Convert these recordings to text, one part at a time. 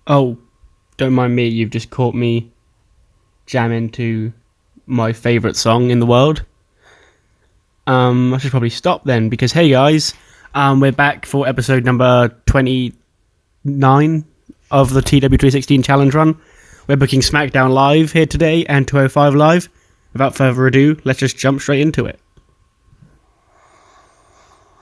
Oh, don't mind me, you've just caught me jamming to my favourite song in the world. I should probably stop then, because hey guys, we're back for episode number 29 of the TEW 2016 Challenge Run. We're booking SmackDown Live here today and 205 Live. Without further ado, let's just jump straight into it.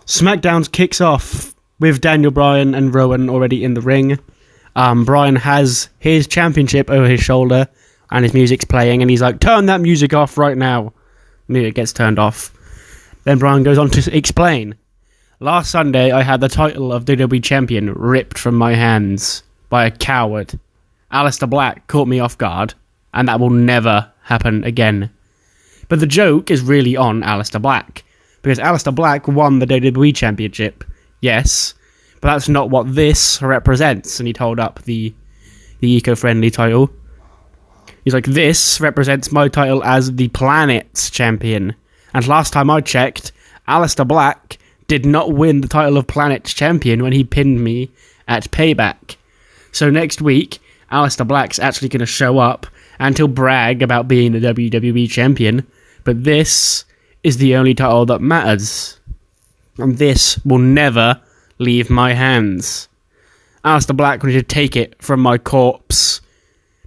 SmackDown kicks off with Daniel Bryan and Rowan already in the ring. Bryan has his championship over his shoulder and his music's playing, and he's like, turn that music off right now. Music gets turned off. Then Bryan goes on to explain, last Sunday I had the title of WWE Champion ripped from my hands by a coward. Aleister Black caught me off guard, and that will never happen again. But the joke is really on Aleister Black, because Aleister Black won the WWE Championship, yes, but that's not what this represents. And he held up the eco-friendly title. He's like, this represents my title as the Planet's Champion. And last time I checked, Aleister Black did not win the title of Planet's Champion when he pinned me at Payback. So next week, Aleister Black's actually going to show up and he'll brag about being the WWE Champion. But this is the only title that matters. And this will never leave my hands. Aleister Black wanted to take it from my corpse.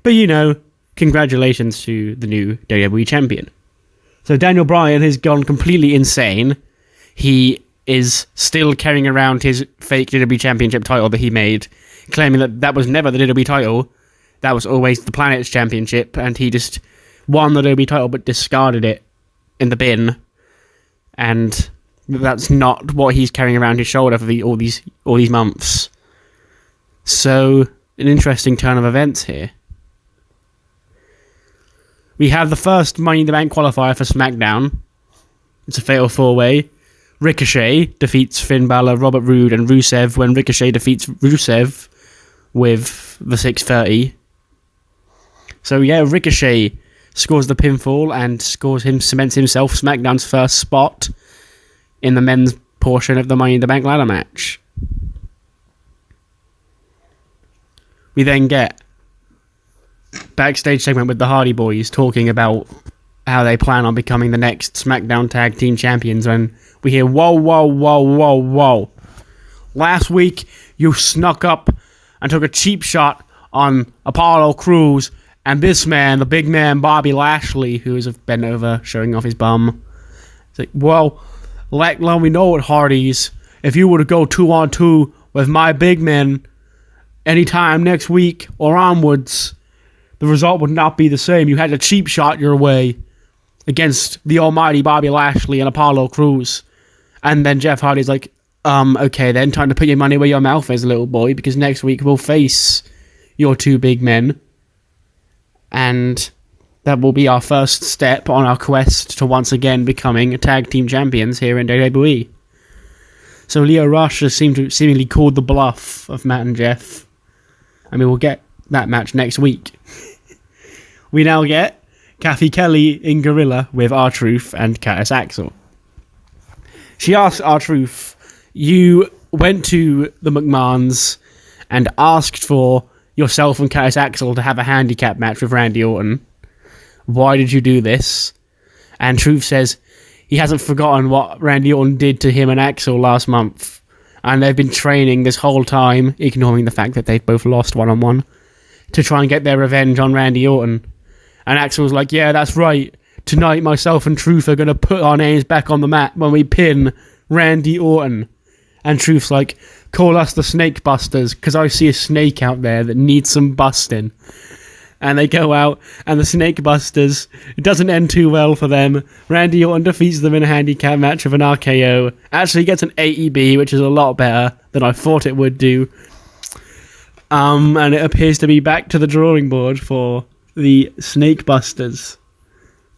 But you know, congratulations to the new WWE Champion. So Daniel Bryan has gone completely insane. He is still carrying around his fake WWE Championship title that he made, claiming that that was never the WWE title. That was always the Planet's Championship, and he just won the WWE title but discarded it in the bin. And that's not what he's carrying around his shoulder for all these months. So, an interesting turn of events here. We have the first Money in the Bank qualifier for SmackDown. It's a fatal four-way. Ricochet defeats Finn Balor, Robert Roode, and Rusev when Ricochet defeats Rusev with the 630. So yeah, Ricochet scores the pinfall and cements himself SmackDown's first spot in the men's portion of the Money in the Bank ladder match. We then get backstage segment with the Hardy Boys talking about how they plan on becoming the next SmackDown Tag Team Champions, when we hear, whoa. Last week, you snuck up and took a cheap shot on Apollo Crews and this man, the big man, Bobby Lashley, who is bent over, showing off his bum. It's like, well, let me know it, Hardys. If you were to go 2-on-2 with my big men anytime next week or onwards, the result would not be the same. You had a cheap shot your way against the almighty Bobby Lashley and Apollo Crews. And then Jeff Hardy's like, okay then, time to put your money where your mouth is, little boy, because next week we'll face your two big men. And that will be our first step on our quest to once again becoming tag team champions here in WWE. So Lio Rush has seemingly called the bluff of Matt and Jeff. And we will get that match next week. We now get Kathy Kelly in Gorilla with R-Truth and Curtis Axel. She asks R-Truth, you went to the McMahons and asked for yourself and Curtis Axel to have a handicap match with Randy Orton. Why did you do this? And Truth says he hasn't forgotten what Randy Orton did to him and Axel last month. And they've been training this whole time, ignoring the fact that they've both lost one-on-one, to try and get their revenge on Randy Orton. And Axel's like, yeah, that's right. Tonight, myself and Truth are going to put our names back on the map when we pin Randy Orton. And Truth's like, call us the Snake Busters, because I see a snake out there that needs some busting. And they go out, and the Snake Busters, it doesn't end too well for them. Randy Orton defeats them in a handicap match with an RKO. Actually gets an AEB, which is a lot better than I thought it would do. And it appears to be back to the drawing board for the Snake Busters.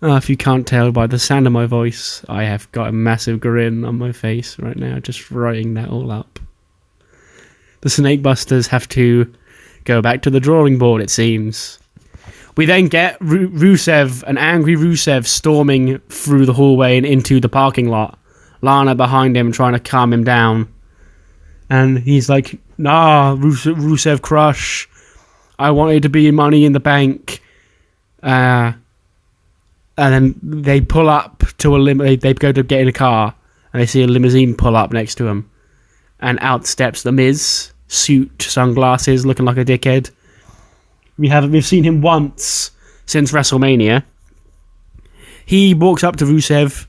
If you can't tell by the sound of my voice, I have got a massive grin on my face right now, just writing that all up. The Snake Busters have to go back to the drawing board, it seems. We then get Rusev, an angry Rusev, storming through the hallway and into the parking lot. Lana behind him trying to calm him down. And he's like, nah, Rusev crush. I wanted to be Money in the Bank. And then they pull up to they go to get in a car, and they see a limousine pull up next to them. And out steps The Miz, suit, sunglasses, looking like a dickhead. We've seen him once since WrestleMania. He walks up to Rusev.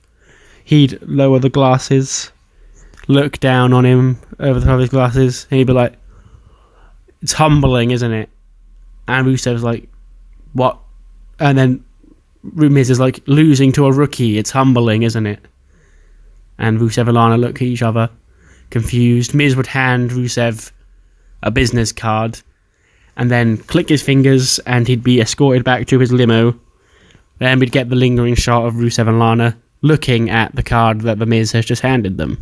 He'd lower the glasses, look down on him over the top of his glasses, and he'd be like, "It's humbling, isn't it?" And Rusev's like, "What?" And then Miz is like, "Losing to a rookie, it's humbling, isn't it?" And Rusev and Lana look at each other, confused. Miz would hand Rusev a business card and then click his fingers, and he'd be escorted back to his limo. Then we'd get the lingering shot of Rusev and Lana looking at the card that The Miz has just handed them.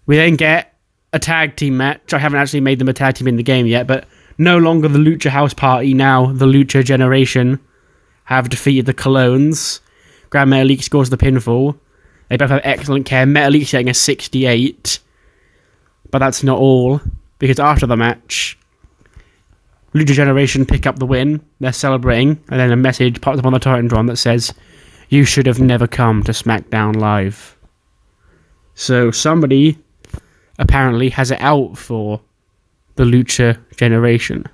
We then get a tag team match. I haven't actually made them a tag team in the game yet, but no longer the Lucha House Party, now the Lucha Generation have defeated the Colones. Grand Metalik scores the pinfall. They both have excellent care. Metalik's getting a 68. But that's not all, because after the match, Lucha Generation pick up the win. They're celebrating, and then a message pops up on the Titantron that says, "You should have never come to SmackDown Live." So somebody apparently has it out for the Lucha Generation.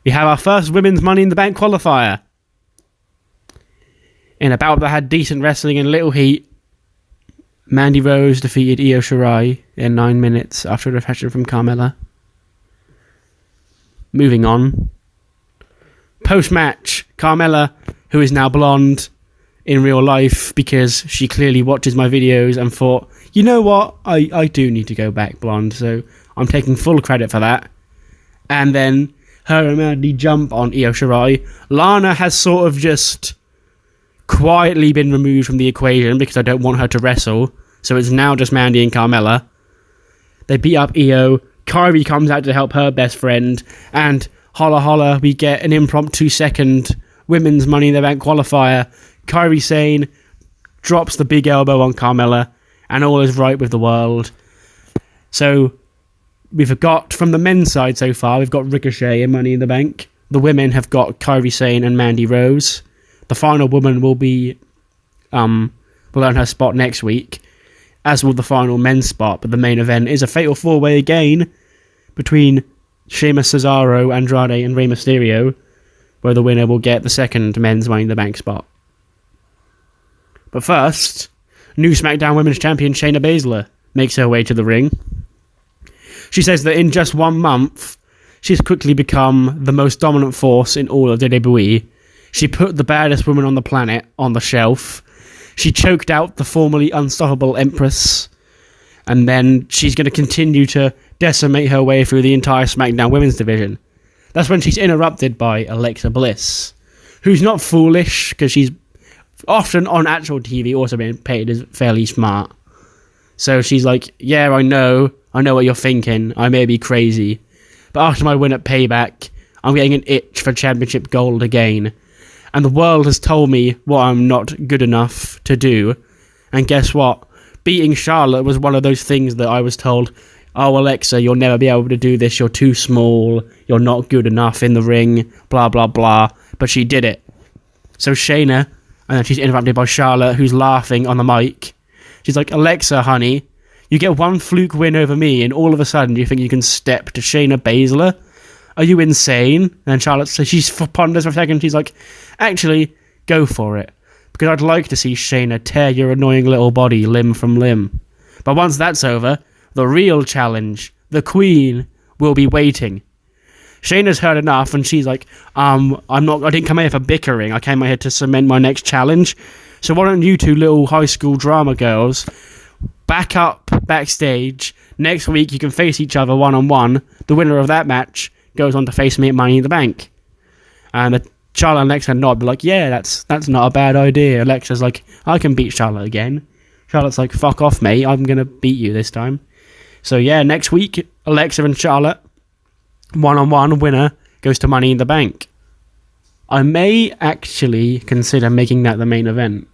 We have our first women's Money in the Bank qualifier. In a bout that had decent wrestling and little heat, Mandy Rose defeated Io Shirai in 9 minutes after a defection from Carmella. Moving on. Post-match, Carmella, who is now blonde in real life because she clearly watches my videos and thought, you know what, I do need to go back blonde, so I'm taking full credit for that. And then her and Mandy jump on Io Shirai. Lana has sort of just quietly been removed from the equation because I don't want her to wrestle, so it's now just Mandy and Carmella. They beat up Io. Kairi comes out to help her best friend, and holla holla, we get an impromptu second women's Money in the Bank qualifier. Kairi Sane drops the big elbow on Carmella, and all is right with the world. So we've got, from the men's side so far, we've got Ricochet and Money in the Bank. The women have got Kairi Sane and Mandy Rose. The final woman will be will earn her spot next week, as will the final men's spot, but the main event is a fatal four-way again between Sheamus, Cesaro, Andrade and Rey Mysterio, where the winner will get the second men's Money in the Bank spot. But first, new SmackDown Women's Champion Shayna Baszler makes her way to the ring. She says that in just 1 month, she's quickly become the most dominant force in all of WWE. She put the baddest woman on the planet on the shelf. She choked out the formerly unstoppable Empress. And then she's going to continue to decimate her way through the entire SmackDown Women's division. That's when she's interrupted by Alexa Bliss, who's not foolish, because she's often on actual TV also being paid as fairly smart. So she's like, yeah, I know what you're thinking. I may be crazy, but after my win at Payback, I'm getting an itch for championship gold again. And the world has told me what I'm not good enough to do. And guess what? Beating Charlotte was one of those things that I was told, oh, Alexa, you'll never be able to do this. You're too small. You're not good enough in the ring. Blah, blah, blah. But she did it. So Shayna, and then she's interrupted by Charlotte, who's laughing on the mic. She's like, Alexa, honey, you get one fluke win over me, and all of a sudden you think you can step to Shayna Baszler? Are you insane? And Charlotte says, she ponders for a second. She's like, actually, go for it. Because I'd like to see Shayna tear your annoying little body limb from limb. But once that's over, the real challenge, the Queen, will be waiting. Shayna's heard enough, and she's like, I didn't come here for bickering. I came here to cement my next challenge. So why don't you two little high school drama girls back up backstage? Next week you can face each other one-on-one. The winner of that match goes on to face me at Money in the Bank. And Charlotte and Alexa nod, be like, yeah, that's not a bad idea. Alexa's like, I can beat Charlotte again. Charlotte's like, fuck off, mate. I'm going to beat you this time. So yeah, next week, Alexa and Charlotte, one-on-one, winner goes to Money in the Bank. I may actually consider making that the main event.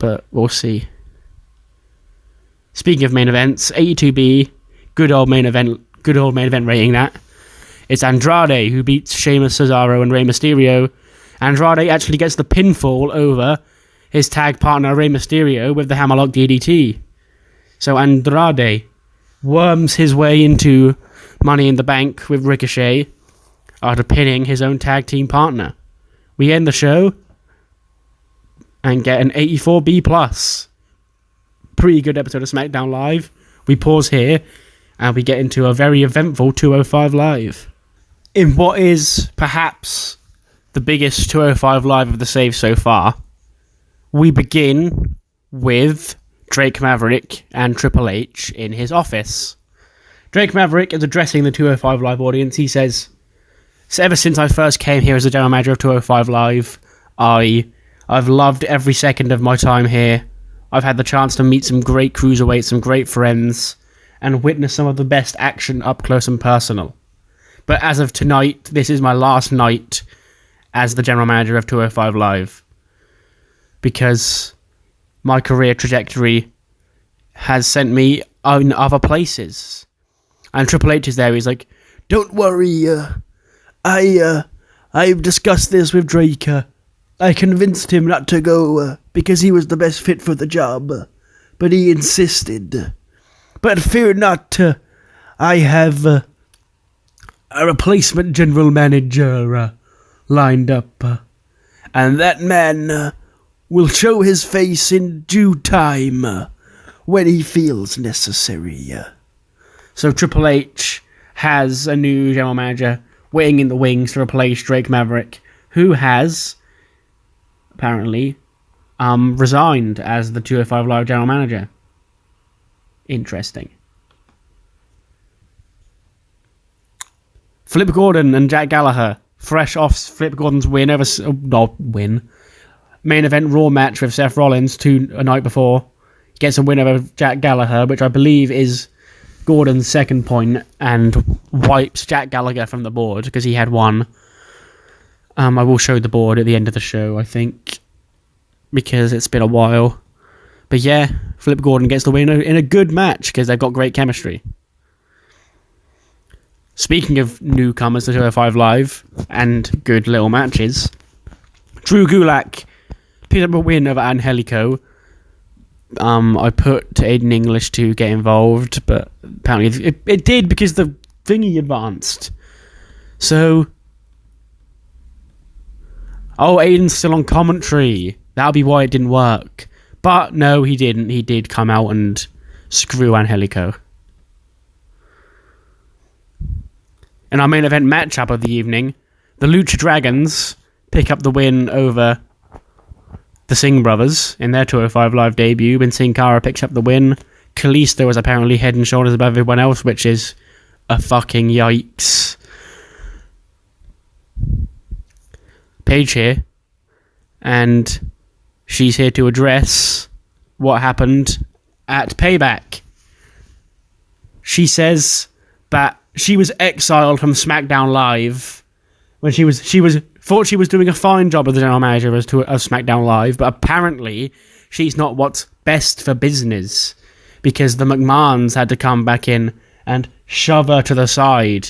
but we'll see. Speaking of main events, AEW, good old main event rating that. It's Andrade who beats Sheamus, Cesaro, and Rey Mysterio. Andrade actually gets the pinfall over his tag partner Rey Mysterio with the Hammerlock DDT. So Andrade worms his way into Money in the Bank with Ricochet after pinning his own tag team partner. We end the show and get an 84B+. Pretty good episode of SmackDown Live. We pause here and we get into a very eventful 205 Live. In what is perhaps the biggest 205 Live of the save so far, we begin with Drake Maverick and Triple H in his office. Drake Maverick is addressing the 205 Live audience. He says, "So ever since I first came here as the general manager of 205 Live, I've loved every second of my time here. I've had the chance to meet some great cruiserweights, some great friends, and witness some of the best action up close and personal. But as of tonight, this is my last night as the general manager of 205 Live. Because my career trajectory has sent me in other places." And Triple H is there. He's like, "Don't worry, I've discussed this with Drake. I convinced him not to go because he was the best fit for the job, but he insisted. But fear not, I have a replacement general manager lined up, and that man will show his face in due time when he feels necessary." So Triple H has a new general manager waiting in the wings to replace Drake Maverick, who has apparently resigned as the 205 Live general manager. Interesting. Flip Gordon and Jack Gallagher, fresh off Flip Gordon's win over... main event Raw match with Seth Rollins a night before, gets a win over Jack Gallagher, which I believe is Gordon's second point, and wipes Jack Gallagher from the board because he had one. I will show the board at the end of the show, I think, because it's been a while. But yeah, Flip Gordon gets the win in a good match because they've got great chemistry. Speaking of newcomers to 205 Live and good little matches, Drew Gulak picked up a win over Angelico. I put Aiden English to get involved, but apparently it did because the thingy advanced. So... oh, Aiden's still on commentary. That'll be why it didn't work. But no, he didn't. He did come out and screw Angelico. In our main event matchup of the evening, the Lucha Dragons pick up the win over the Singh brothers in their 205 Live debut, when Sin Cara picks up the win. Kalisto is apparently head and shoulders above everyone else, which is a fucking yikes. Paige here, and she's here to address what happened at Payback. She says that she was exiled from SmackDown Live when she thought she was doing a fine job as the general manager of SmackDown Live, but apparently she's not what's best for business because the McMahons had to come back in and shove her to the side.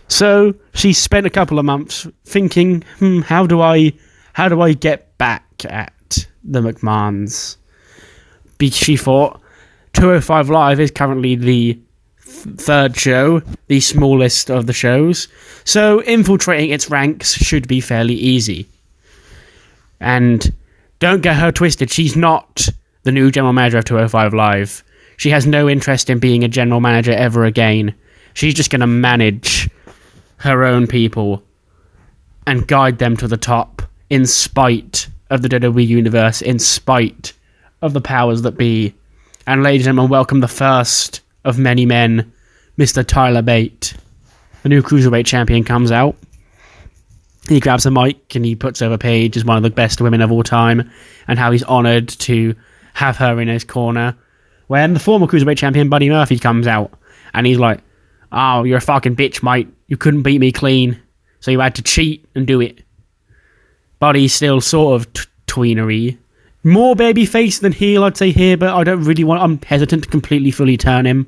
So she spent a couple of months thinking, how do I get back at the McMahons? She thought 205 Live is currently the third show, the smallest of the shows, so infiltrating its ranks should be fairly easy. And don't get her twisted, she's not the new general manager of 205 Live. She has no interest in being a general manager ever again. She's just going to manage her own people and guide them to the top in spite of the WWE Universe, in spite of the powers that be. And ladies and gentlemen, welcome the first of many men, Mr. Tyler Bate. The new Cruiserweight champion comes out. He grabs a mic and he puts over Paige as one of the best women of all time, and how he's honoured to have her in his corner. When the former Cruiserweight champion, Buddy Murphy, comes out, and he's like, "Oh, you're a fucking bitch, mate. You couldn't beat me clean, so you had to cheat and do it." Buddy's still sort of tweenery more babyface than heel, I'd say here, but I'm hesitant to completely fully turn him.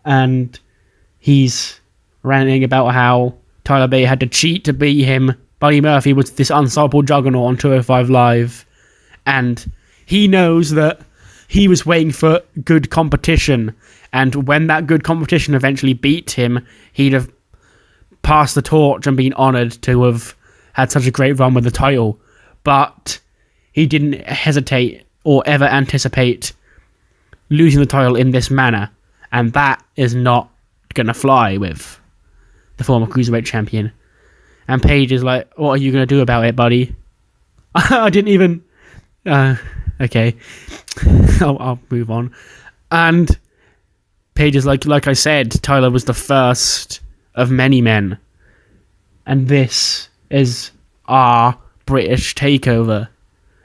And he's ranting about how Tyler Bate had to cheat to beat him. Buddy Murphy was this unstoppable juggernaut on 205 Live. And he knows that he was waiting for good competition. And when that good competition eventually beat him, he'd have passed the torch and been honoured to have had such a great run with the title. But he didn't hesitate or ever anticipate losing the title in this manner. And that is not going to fly with the former Cruiserweight champion. And Paige is like, what are you going to do about it, buddy? I didn't even... okay. I'll move on. And Paige is like I said, Tyler was the first of many men. And this is our British takeover.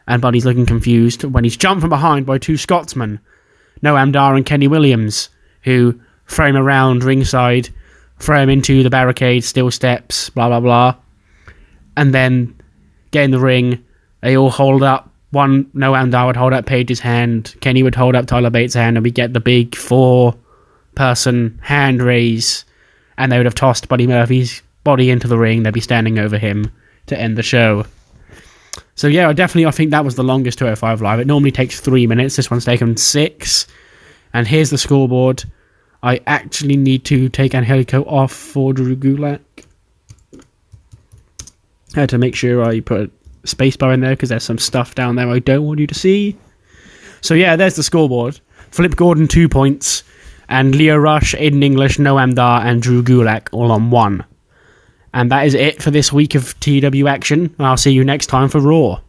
And Buddy's looking confused when he's jumped from behind by two Scotsmen, Noam Dar and Kenny Williams, who throw him around ringside, throw him into the barricade, steel steps, blah, blah, blah. And then get in the ring. They all hold up. Noam Dar would hold up Paige's hand. Kenny would hold up Tyler Bates' hand, and we get the big 4-person hand raise. And they would have tossed Buddy Murphy's body into the ring. They'd be standing over him to end the show. So yeah, I think that was the longest 205 Live. It normally takes 3 minutes. This one's taken 6. And here's the scoreboard. I actually need to take Angelico off for Drew Gulak. I had to make sure I put a spacebar in there because there's some stuff down there I don't want you to see. So yeah, there's the scoreboard. Flip Gordon 2 points. And Leo Rush, Aiden English, Noam Dar, and Drew Gulak all on 1. And that is it for this week of TEW action. I'll see you next time for Raw.